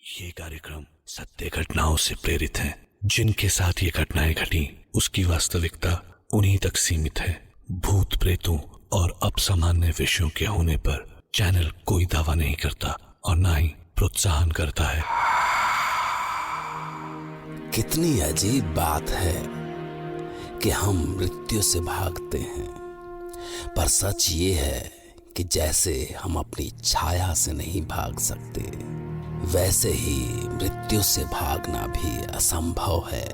ये कार्यक्रम सत्य घटनाओं से प्रेरित है। जिनके साथ ये घटनाएं घटी उसकी वास्तविकता उन्हीं तक सीमित है। भूत प्रेतों और असामान्य विषयों के होने पर चैनल कोई दावा नहीं करता और ना ही प्रोत्साहन करता है। कितनी अजीब बात है कि हम मृत्यु से भागते हैं, पर सच ये है कि जैसे हम अपनी छाया से नहीं भाग सकते, वैसे ही मृत्यु से भागना भी असंभव है,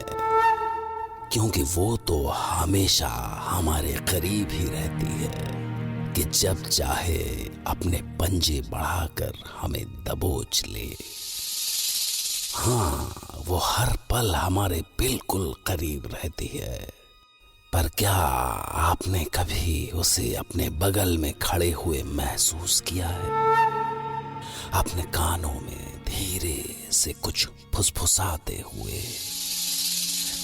क्योंकि वो तो हमेशा हमारे करीब ही रहती है कि जब चाहे अपने पंजे बढ़ाकर हमें दबोच ले। हाँ, वो हर पल हमारे बिल्कुल करीब रहती है, पर क्या आपने कभी उसे अपने बगल में खड़े हुए महसूस किया है? अपने कानों में धीरे से कुछ फुसफुसाते हुए।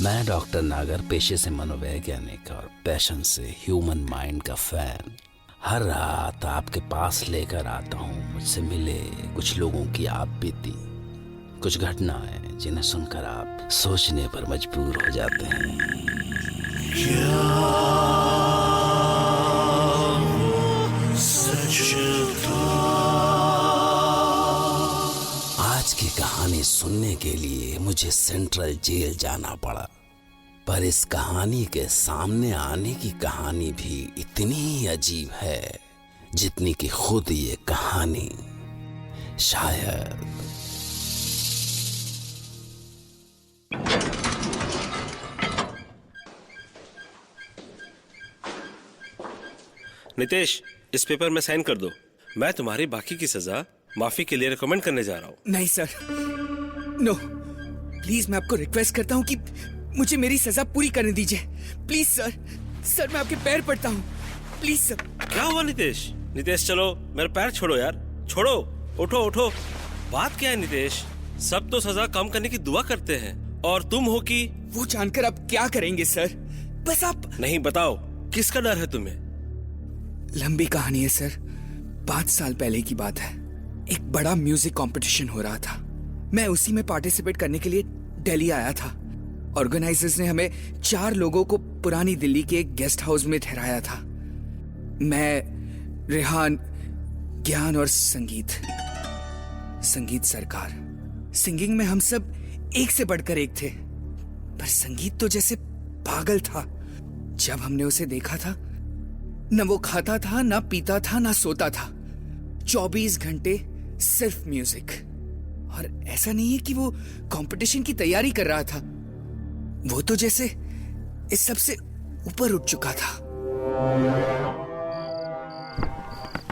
मैं डॉक्टर नागर, पेशे से मनोवैज्ञानिक और पैशन से ह्यूमन माइंड का फैन, हर रात आपके पास लेकर आता हूँ मुझसे मिले कुछ लोगों की आप बीती, कुछ घटनाएं जिन्हें सुनकर आप सोचने पर मजबूर हो जाते हैं। आज की कहानी सुनने के लिए मुझे सेंट्रल जेल जाना पड़ा, पर इस कहानी के सामने आने की कहानी भी इतनी अजीब है जितनी कि खुद ये कहानी। शायद नितेश, इस पेपर में साइन कर दो। मैं तुम्हारी बाकी की सजा माफी के लिए रिकमेंड करने जा रहा हूँ। नहीं सर, नो, प्लीज मैं आपको रिक्वेस्ट करता हूँ कि मुझे मेरी सजा पूरी करने दीजिए। प्लीज सर, सर मैं आपके पैर पड़ता हूँ, प्लीज सर। क्या हुआ नितेश? नितेश चलो, मेरे पैर छोड़ो यार, छोड़ो, उठो उठो। बात क्या है नितेश? सब तो सजा कम करने की दुआ करते हैं और तुम हो कि वो जानकर आप क्या करेंगे सर? बस आप नहीं, बताओ किसका डर है तुम्हें? लंबी कहानी है सर। 5 साल पहले की बात है। एक बड़ा म्यूजिक कंपटीशन हो रहा था। मैं उसी में पार्टिसिपेट करने के लिए दिल्ली आया था। ऑर्गेनाइजर्स ने हमें 4 लोगों को पुरानी दिल्ली के एक गेस्ट हाउस में ठहराया था। मैं, रेहान, ज्ञान और संगीत सरकार। सिंगिंग में हम सब एक से बढ़कर एक थे, पर संगीत तो जैसे पागल था। जब हमने उसे देखा था, न वो खाता था, ना पीता था, ना सोता था। 24 घंटे सिर्फ म्यूजिक। और ऐसा नहीं है कि वो कंपटीशन की तैयारी कर रहा था, वो तो जैसे इस सब से ऊपर उठ चुका था।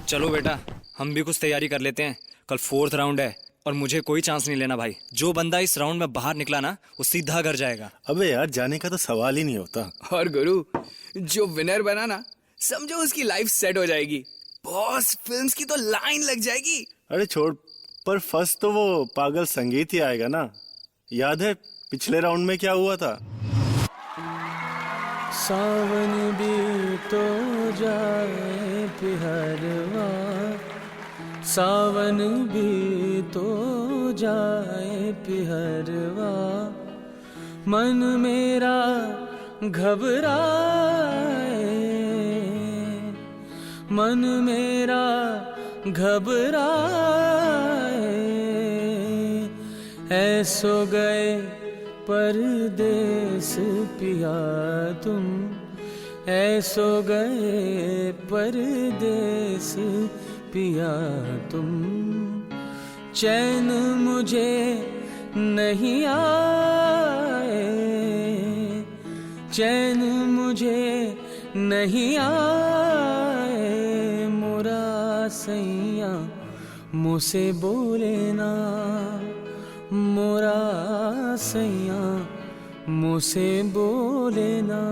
चलो बेटा, हम भी कुछ तैयारी कर लेते हैं। कल 4th राउंड है और मुझे कोई चांस नहीं लेना भाई। जो बंदा इस राउंड में बाहर निकला ना, वो सीधा घर जाएगा। अबे यार, जाने का तो सवाल ही नहीं होता। और गुरु, जो विनर बना ना, समझो उसकी लाइफ सेट हो जाएगी। बॉस फिल्म्स की तो लाइन लग जाएगी। अरे छोड़, पर फर्स्ट तो वो पागल संगीत ही आएगा ना। याद है पिछले राउंड में क्या हुआ था? सावन भी तो जाए पिहरवा, सावन भी तो जाए पिहरवा, मन मेरा घबराए, मन मेरा घबराए, ऐसो गए परदेस पिया तुम, ऐसो गए परदेस पिया तुम, चैन मुझे नहीं आए, चैन मुझे नहीं आए, मोरा सैया मुझसे बोले ना, मोरा सैया मुझसे बोले ना।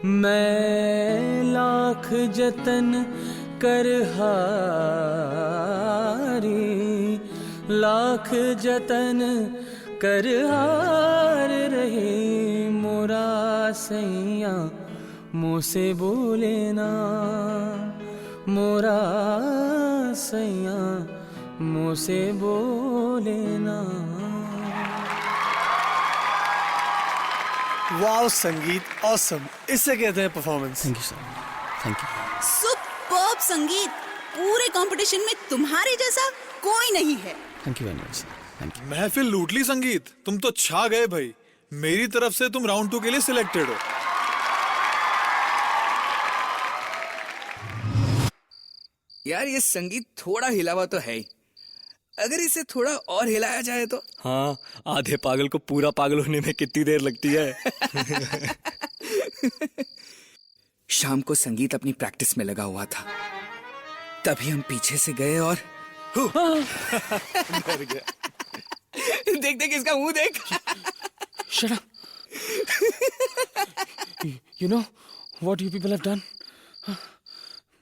मैं लाख जतन कर हारी, लाख जतन कर हार रही, मोरा सैया मुझसे बोले ना, मोरा सैया मुँह से बोले ना। वाओ संगीत ऑसम, इससे कहते हैं performance. Thank you sir, thank you. Superb संगीत, पूरे कंपटीशन में तुम्हारे जैसा कोई नहीं है। Thank you very much, thank you. महफिल लूट ली संगीत, तुम तो छा गए भाई। मेरी तरफ से तुम राउंड 2 के लिए सिलेक्टेड हो। यार ये संगीत थोड़ा हिला हुआ तो है ही, अगर इसे थोड़ा और हिलाया जाए तो। हाँ, आधे पागल को पूरा पागल होने में कितनी देर लगती है। शाम को संगीत अपनी प्रैक्टिस में लगा हुआ था, तभी हम पीछे से गए और देख देख इसका मुंह देख। Shut up. You know what you people have done?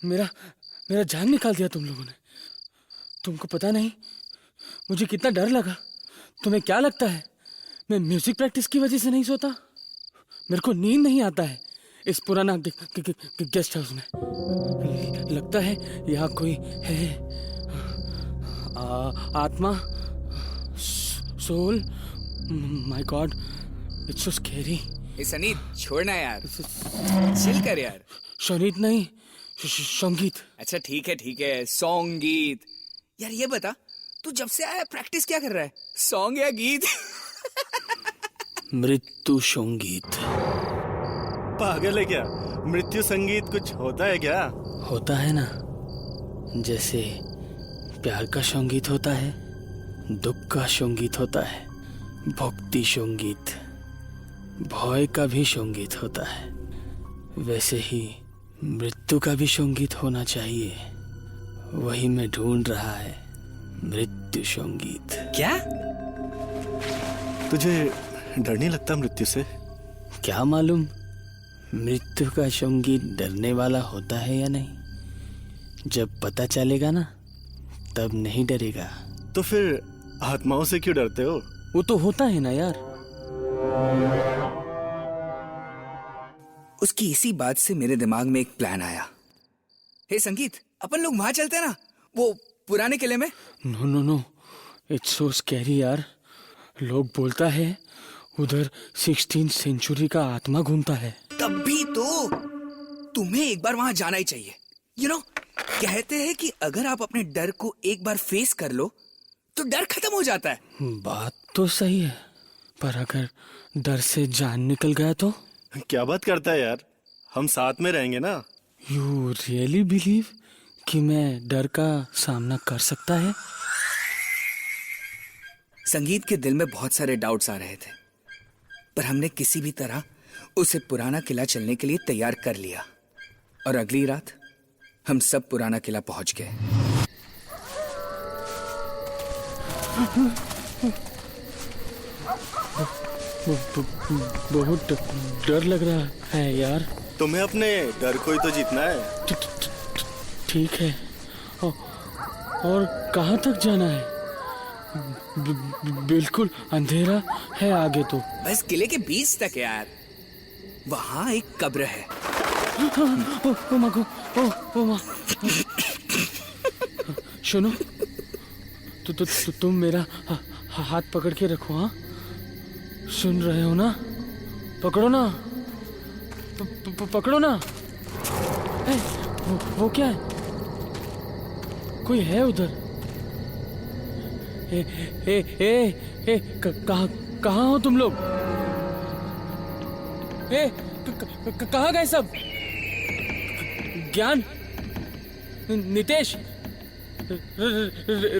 मेरा जान निकाल दिया तुम लोगों ने। तुमको पता नहीं मुझे कितना डर लगा। तुम्हें क्या लगता है मैं म्यूजिक प्रैक्टिस की वजह से नहीं सोता? मेरे को नींद नहीं आता है इस पुराना गेस्ट हाउस में। लगता है यहाँ कोई है, आत्मा, soul. My god, it's so scary. Saneet छोड़ना यार, चिल कर यार। शनीत नहीं, संगीत। अच्छा ठीक है, संगीत। यार ये बता, तू जब से आया प्रैक्टिस क्या कर रहा है, सॉन्ग या गीत? मृत्यु संगीत। पागल है क्या? मृत्यु संगीत कुछ होता है क्या? होता है ना, जैसे प्यार का संगीत होता है, दुख का संगीत होता है, भक्ति संगीत, भय का भी संगीत होता है। वैसे ही मृत्यु का भी संगीत होना चाहिए। वही मैं ढूंढ रहा है, मृत्यु संगीत। क्या? तुझे डर नहीं लगता मृत्यु से? क्या मालूम मृत्यु का संगीत डरने वाला होता है या नहीं। जब पता चलेगा ना, तब नहीं डरेगा। तो फिर आत्माओं से क्यों डरते हो? वो तो होता है ना यार। उसकी इसी बात से मेरे दिमाग में एक प्लान आया। हे संगीत, अपन लोग वहां चलते हैं ना, वो पुराने किले में। No no no, it's so scary यार। लोग बोलता है उधर 16th सेंचुरी का आत्मा घूमता है। तब भी तो तुम्हें एक बार वहां जाना ही चाहिए। यू नो, कहते हैं कि अगर आप अपने डर को एक बार फेस कर लो तो डर खत्म हो जाता है। बात तो सही है, पर अगर डर से जान निकल गया तो? क्या बात करता है यार, हम साथ में रहेंगे ना। यू रियली बिलीव कि मैं डर का सामना कर सकता है? संगीत के दिल में बहुत सारे डाउट्स आ रहे थे, पर हमने किसी भी तरह उसे पुराना किला चलने के लिए तैयार कर लिया। और अगली रात हम सब पुराना किला पहुंच गए। बहुत डर लग रहा है यार। तुम्हें अपने डर को ही तो जीतना है। ठीक है, और कहाँ तक जाना है? बिल्कुल अंधेरा है आगे तो। बस किले के बीच तक यार, वहां एक कब्र है। ओ माँ को, ओ माँ। सुनो, तुम मेरा हाथ पकड़ के रखो। हाँ, सुन रहे हो ना? पकड़ो ना, पकड़ो ना। वो क्या है? कोई है उधर? कहाँ हो तुम लोग? कहाँ गए सब? ज्ञान, Nitesh,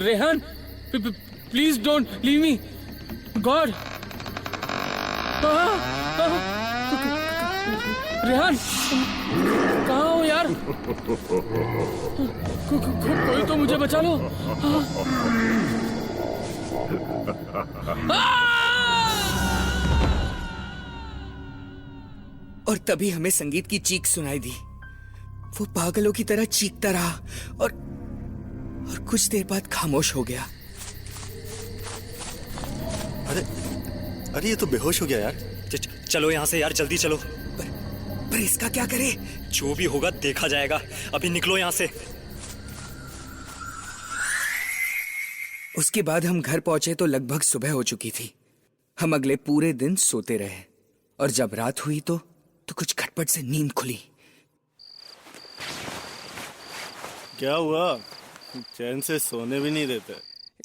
Rehan, please don't leave me. God, Rehan, कहाँ हो यार? कोई तो मुझे बचा लो। और तभी हमें संगीत की चीख सुनाई दी। वो पागलों की तरह चीखता रहा और कुछ देर बाद खामोश हो गया। अरे ये तो बेहोश हो गया यार। चलो यहाँ से यार, जल्दी चलो। पर इसका क्या करे? जो भी होगा देखा जाएगा। अभी निकलो यहाँ से। उसके बाद हम घर पहुंचे तो लगभग सुबह हो चुकी थी। हम अगले पूरे दिन सोते रहे और जब रात हुई तो कुछ खटपट से नींद खुली। क्या हुआ? चैन से सोने भी नहीं देते।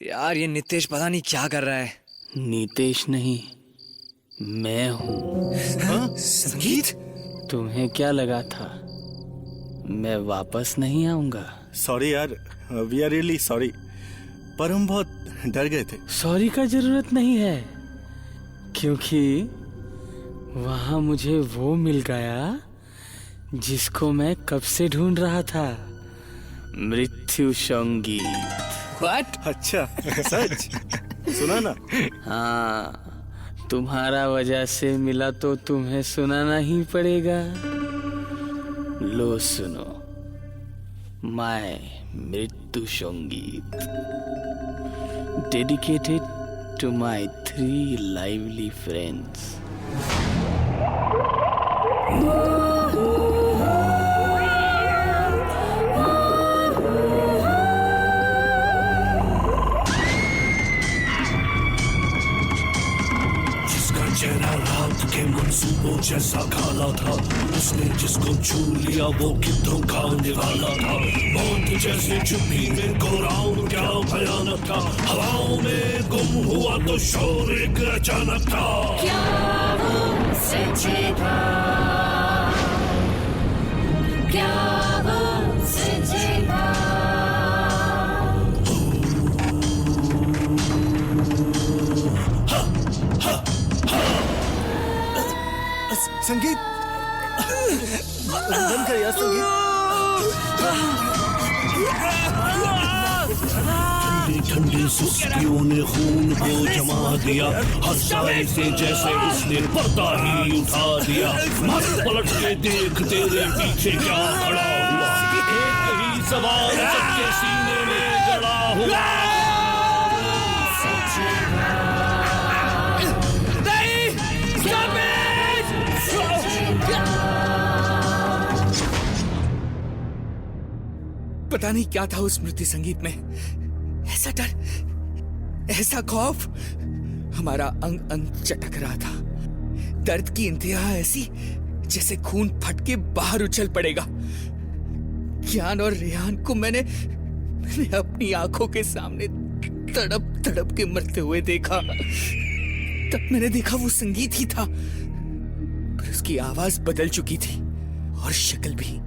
यार ये नितेश पता नहीं क्या कर रहा है। नितेश नहीं, मैं हूँ। संगीत? तुम्हें क्या लगा था मैं वापस नहीं आऊंगा? सॉरी यार, वी आर रियली सॉरी, पर हम बहुत डर गए थे। सॉरी का जरूरत नहीं है, क्योंकि वहां मुझे वो मिल गया जिसको मैं कब से ढूंढ रहा था, मृत्यु संगीत। What? अच्छा सच? सुना ना? हाँ, तुम्हारा वजह से मिला तो तुम्हें सुनाना ही पड़ेगा। लो सुनो, माय मृत्यु संगीत, dedicated to my 3 lively friends. चेहरा रात के मंसूबों जैसा काला था, उसने जिसको छू लिया वो कितों का निवाला था। मौत जैसे चुप्पी में कोहराम क्या भयानक था, हवाओं में गुम हुआ तो शोर एक अचानक था। क्या वो सच्चे था, क्या वो सच्चे था। संगीत, बंद कर यार संगीत। ठंडी ठंडी सुस्तियों ने खून को जमा दिया, हर साए से जैसे उसने पर्दा ही उठा दिया। मत पलट के देख तेरे पीछे क्या खड़ा हुआ, एक ही सवाल सबके सीने में गड़ा हुआ। पता नहीं क्या था उस मृत्यु संगीत में, ऐसा डर, ऐसा खौफ, हमारा अंग अंग चटक रहा था। दर्द की इंतहा ऐसी जैसे खून फट के बाहर उछल पड़ेगा। ज्ञान और रेहान को मैंने अपनी आंखों के सामने तड़प तड़प के मरते हुए देखा। तब मैंने देखा वो संगीत ही था, पर उसकी आवाज बदल चुकी थी और शक्ल भी,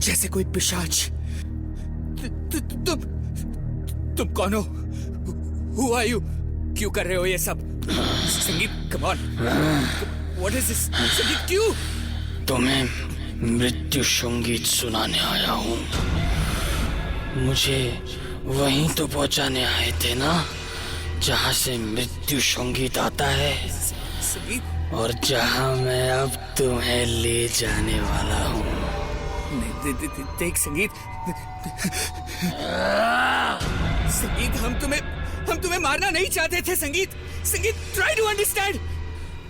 जैसे कोई पिशाच। तुम कौन हो? Who are you? क्यों कर रहे हो ये सब? संगीत, come on. What is this? संगीत, क्यों? तुम्हें मृत्यु संगीत सुनाने आया हूँ। मुझे वहीं तो पहुंचाने आए थे ना जहाँ से मृत्यु संगीत आता है, संगीत, और जहाँ मैं अब तुम्हें ले जाने वाला हूँ। देख संगीत, संगीत, हम तुम्हें मारना नहीं चाहते थे। संगीत, संगीत, ट्राई टू अंडरस्टैंड।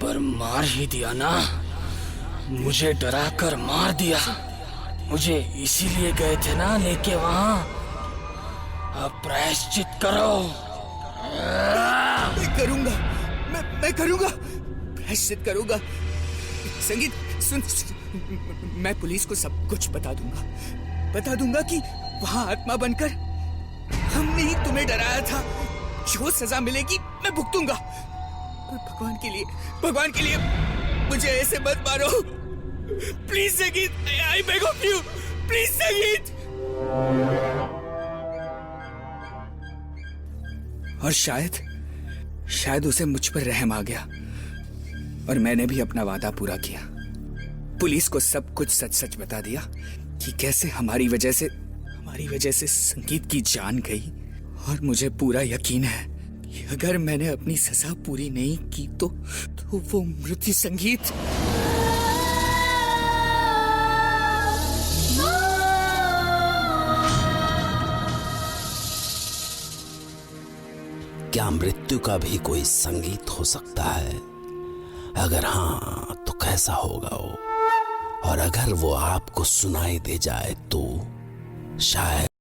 पर मार ही दिया ना, मुझे डरा कर मार दिया। मुझे इसीलिए गए थे ना लेके वहाँ। अब प्रायश्चित करो। मैं करूंगा, मैं करूंगा, प्रायश्चित करूंगा। संगीत सुन, मैं पुलिस को सब कुछ बता दूंगा कि वहां आत्मा बनकर हमने ही तुम्हें डराया था। जो सजा मिलेगी मैं भुगतूंगा। पर भगवान के लिए मुझे ऐसे मत मारो, प्लीज संगीत, I beg of you, please संगीत। और शायद उसे मुझ पर रहम आ गया और मैंने भी अपना वादा पूरा किया। पुलिस को सब कुछ सच सच बता दिया कि कैसे हमारी वजह से संगीत की जान गई। और मुझे पूरा यकीन है कि अगर मैंने अपनी सजा पूरी नहीं की तो वो मृत्यु संगीत क्या मृत्यु का भी कोई संगीत हो सकता है? अगर हाँ तो कैसा होगा वो? और अगर वो आपको सुनाई दे जाए तो शायद